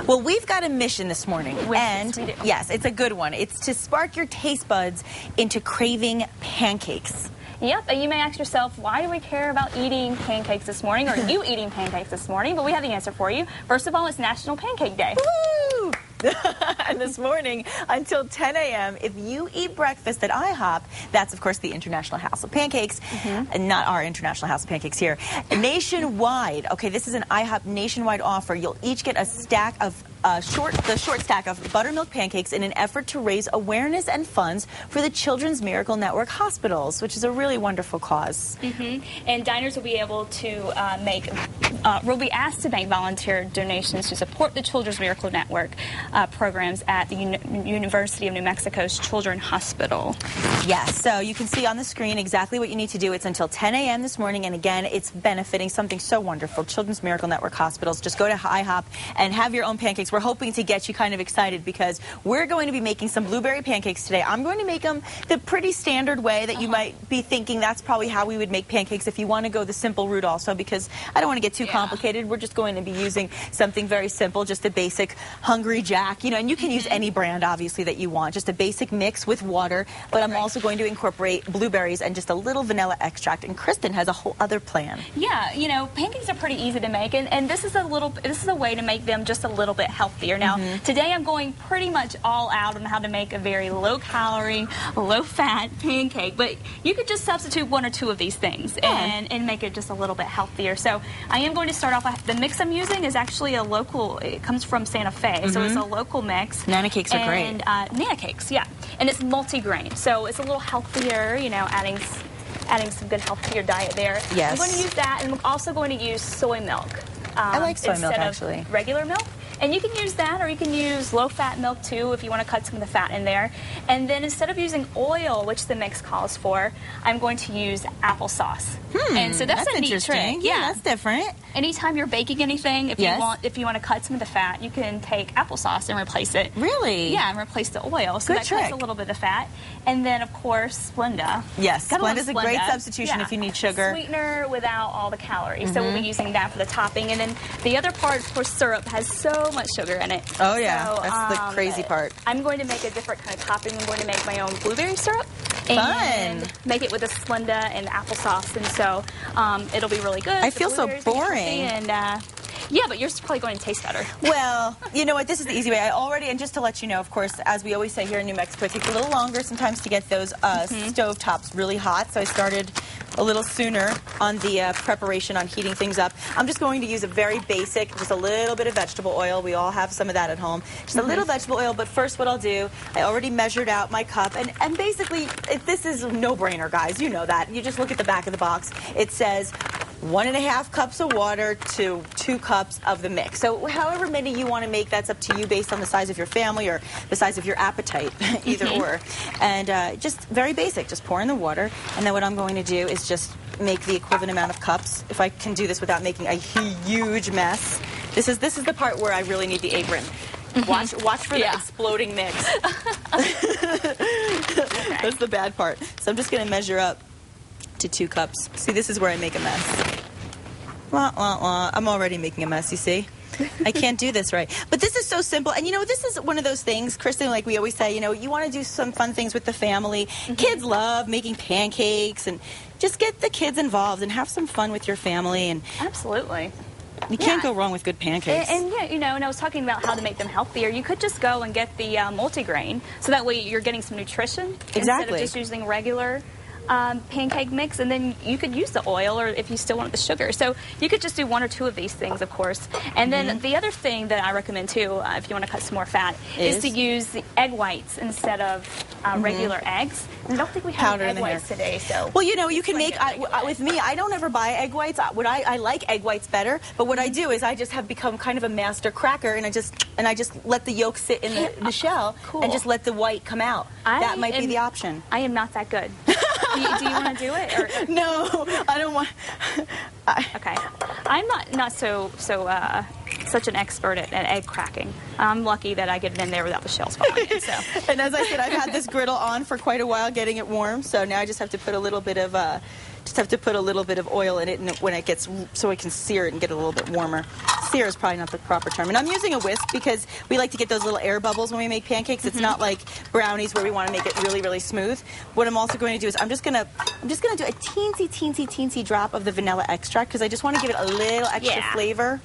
Well, we've got a mission this morning, and yes, it's a good one. It's to spark your taste buds into craving pancakes. Yep, and you may ask yourself, why do we care about eating pancakes this morning, or you eating pancakes this morning? But we have the answer for you. First of all, it's National Pancake Day. Woo! And this morning until 10 a.m., if you eat breakfast at IHOP, that's, of course, the International House of Pancakes, and not our International House of Pancakes here. Nationwide, okay, this is an IHOP nationwide offer. You'll each get a stack of short stack of buttermilk pancakes in an effort to raise awareness and funds for the Children's Miracle Network hospitals, which is a really wonderful cause. And diners will be able to will be asked to make volunteer donations to support the Children's Miracle Network programs at the University of New Mexico's Children's Hospital. Yes, so you can see on the screen exactly what you need to do. It's until 10 a.m. this morning, and again, it's benefiting something so wonderful, Children's Miracle Network hospitals. Just go to IHOP and have your own pancakes. We're hoping to get you kind of excited because we're going to be making some blueberry pancakes today. I'm going to make them the pretty standard way that you might be thinking that's probably how we would make pancakes if you want to go the simple route also, because I don't want to get too complicated. We're just going to be using something very simple, just a basic Hungry Jack, you know, and you can use any brand obviously that you want, just a basic mix with water, but I'm also going to incorporate blueberries and just a little vanilla extract, and Kristen has a whole other plan. Yeah, you know, pancakes are pretty easy to make, and this is a way to make them just a little bit healthier. Now, today I'm going pretty much all out on how to make a very low-calorie, low-fat pancake, but you could just substitute one or two of these things and make it just a little bit healthier. So I am going to start off, the mix I'm using is actually a local, it comes from Santa Fe, so it's a local mix. Nana cakes are great. And Nana cakes, yeah. And it's multi-grain, so it's a little healthier, you know, adding some good health to your diet there. Yes. I'm going to use that, and I'm also going to use soy milk. I like soy milk, instead actually. of regular milk. And you can use that, or you can use low-fat milk, too, if you want to cut some of the fat in there. And then instead of using oil, which the mix calls for, I'm going to use applesauce. And so that's a neat trick. Yeah, that's different. Anytime you're baking anything, if you want to cut some of the fat, you can take applesauce and replace it. Really? Yeah, and replace the oil. So Good that trick. cuts a little bit of fat. And then, of course, Splenda. Yes, Splenda's a great Splenda. substitution if you need sugar. Sweetener without all the calories. So we'll be using that for the topping. And then the other part, of course, syrup has so much sugar in it. Oh, yeah. So, that's the crazy part. I'm going to make a different kind of topping. I'm going to make my own blueberry syrup. Fun. And make it with the Splenda and applesauce. And so it'll be really good. I feel so boring. And yeah, but yours is probably going to taste better. Well, you know what? This is the easy way. And just to let you know, of course, as we always say here in New Mexico, it takes a little longer sometimes to get those stove tops really hot. So I started a little sooner on the preparation on heating things up. I'm just going to use a very basic, just a little bit of vegetable oil. We all have some of that at home. Just a little vegetable oil, but first what I'll do, I already measured out my cup, and basically, this is a no-brainer, guys. You know that. You just look at the back of the box. It says 1.5 cups of water to 2 cups of the mix. So however many you want to make, that's up to you based on the size of your family or the size of your appetite, either or. And just very basic, just pour in the water. And then what I'm going to do is just make the equivalent amount of cups, if I can do this without making a huge mess. This is the part where I really need the apron. Watch for the exploding mix. That's the bad part. So I'm just going to measure up to 2 cups. See, this is where I make a mess. I'm already making a mess, you see? I can't do this right. But this is so simple. And, you know, this is one of those things, Kristen, like we always say, you know, you want to do some fun things with the family. Kids love making pancakes, and just get the kids involved and have some fun with your family. And Absolutely. You can't go wrong with good pancakes. And yeah, you know, and I was talking about how to make them healthier. You could just go and get the multigrain, so that way you're getting some nutrition instead of just using regular pancake mix, and then you could use the oil, or if you still want the sugar. So you could just do 1 or 2 of these things, of course. And then the other thing that I recommend too, if you want to cut some more fat, is to use the egg whites instead of regular eggs. And I don't think we have egg whites today. So well, you know, you can make with me. I don't ever buy egg whites. I like egg whites better, but what I do is I just have become kind of a master cracker, and I just let the yolk sit in the shell and just let the white come out. That might be the option. I am not that good. Do you want to do it? Or? No, I don't want. Okay, I'm not such an expert at egg cracking. I'm lucky that I get it in there without the shells falling in. So. And as I said, I've had this griddle on for quite a while, getting it warm. So now I just have to put a little bit of Just have to put a little bit of oil in it, and when it gets, so I can sear it and get it a little bit warmer. Sear is probably not the proper term. And I'm using a whisk because we like to get those little air bubbles when we make pancakes. It's not like brownies where we want to make it really, really smooth. What I'm also going to do is I'm just gonna do a teensy drop of the vanilla extract because I just want to give it a little extra flavor.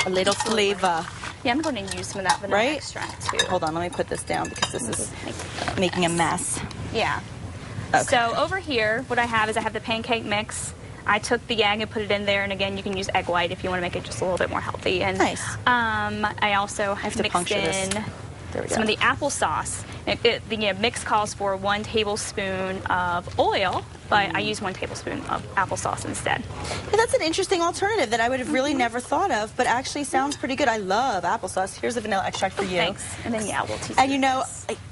A little flavor. Yeah, I'm going to use some of that vanilla extract too. Hold on, let me put this down because this is making a mess. Yeah. Okay. So over here, what I have is I have the pancake mix. I took the egg and put it in there, and again, you can use egg white if you want to make it just a little bit more healthy. And nice. I also have mixed in some of the applesauce. The mix calls for 1 tablespoon of oil, but I use 1 tablespoon of applesauce instead. Yeah, that's an interesting alternative that I would have really never thought of, but actually sounds pretty good. I love applesauce. Here's the vanilla extract for you. Thanks. And then, we'll teach you. And you know,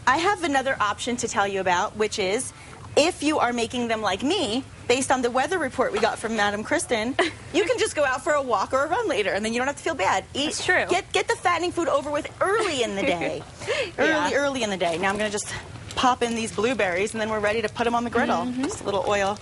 I have another option to tell you about, which is if you are making them like me, based on the weather report we got from Madam Kristen, you can just go out for a walk or a run later, and then you don't have to feel bad. That's true. Get the fattening food over with early in the day. Early in the day. Now I'm going to just pop in these blueberries, and then we're ready to put them on the griddle. Just a little oil.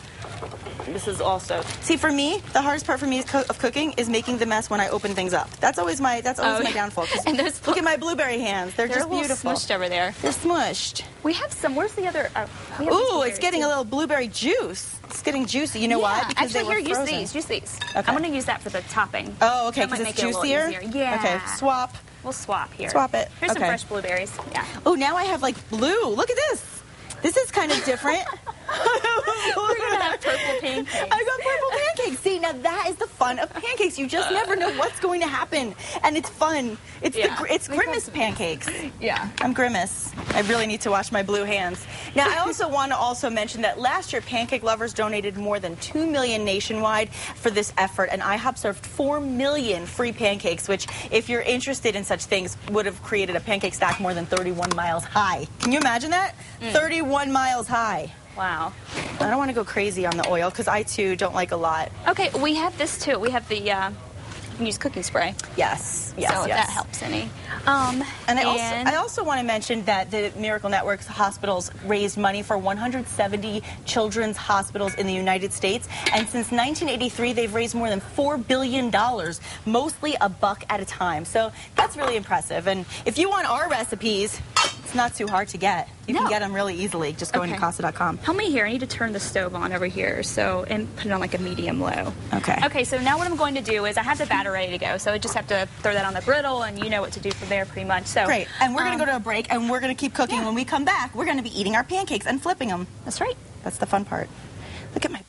This is also, see, for me, the hardest part for me of cooking is making the mess when I open things up. That's always my downfall. And look at my blueberry hands; they're just beautiful. Smushed over there. They're smushed. We have some. Where's the other? Ooh, it's getting a little blueberry juice. It's getting juicy. You know why? Because actually, they were frozen. Use these. Okay. I'm going to use that for the topping. Oh, okay, because it's juicier. Yeah. Okay, swap. We'll swap here. Swap it. Here's some fresh blueberries. Yeah. Oh, now I have like blue. Look at this. This is kind of different. We're going to have purple pancakes. I got purple pancakes. See, now that is the fun of pancakes. You just never know what's going to happen. And it's fun. It's Grimace pancakes. Yeah. I'm Grimace. I really need to wash my blue hands. Now, I also want to mention that last year, pancake lovers donated more than $2 million nationwide for this effort. And IHOP served 4 million free pancakes, which, if you're interested in such things, would have created a pancake stack more than 31 miles high. Can you imagine that? 31 miles high. Wow. I don't want to go crazy on the oil because I, too, don't like a lot. Okay, we have this, too. We have the, you can use cooking spray. Yes. So that helps any. And I also want to mention that the Miracle Network's hospitals raised money for 170 children's hospitals in the United States. And since 1983, they've raised more than $4 billion, mostly $1 at a time. So that's really impressive. And if you want our recipes, it's not too hard to get. You can get them really easily, just going to Casa.com. Help me here. I need to turn the stove on over here, and put it on like a medium-low. Okay. Okay, so now what I'm going to do is I have the batter ready to go, so I just have to throw that on the griddle, and you know what to do from there pretty much. So great. And we're going to go to a break, and we're going to keep cooking. When we come back, we're going to be eating our pancakes and flipping them. That's right. That's the fun part. Look at my